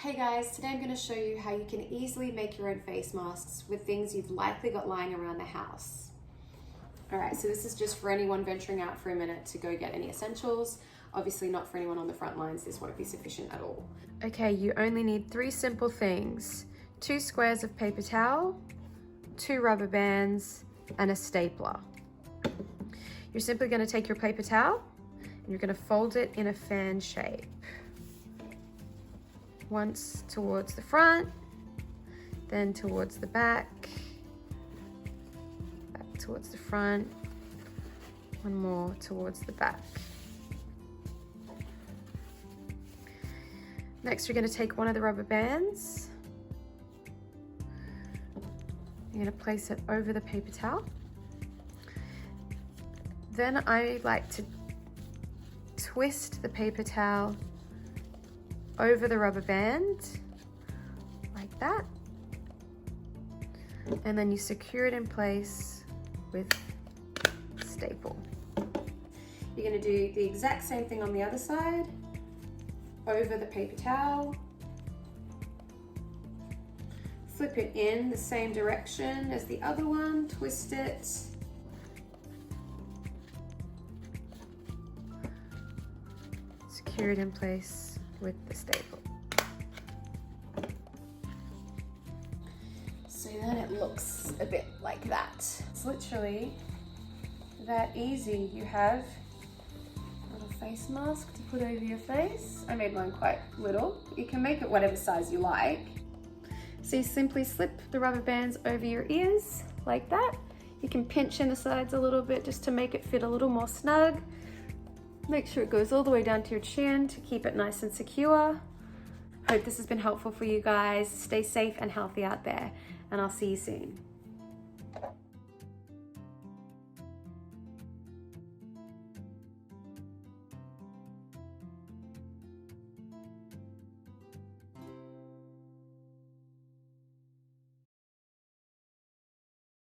Hey guys, today I'm going to show you how you can easily make your own face masks with things you've likely got lying around the house. Alright, so this is just for anyone venturing out for a minute to go get any essentials. Obviously not for anyone on the front lines, this won't be sufficient at all. Okay, you only need 3 simple things. 2 squares of paper towel, 2 rubber bands, and a stapler. You're simply going to take your paper towel and you're going to fold it in a fan shape. Once towards the front, then towards the back towards the front, one more towards the back. Next, you're going to take one of the rubber bands. You're going to place it over the paper towel. Then I like to twist the paper towel over the rubber band, like that. And then you secure it in place with a staple. You're gonna do the exact same thing on the other side, over the paper towel. Flip it in the same direction as the other one, twist it. Secure it in place with the staple. So then it looks a bit like that. It's literally that easy. You have a little face mask to put over your face. I made mine quite little. You can make it whatever size you like. So you simply slip the rubber bands over your ears like that. You can pinch in the sides a little bit just to make it fit a little more snug. Make sure it goes all the way down to your chin to keep it nice and secure. Hope this has been helpful for you guys. Stay safe and healthy out there, and I'll see you soon.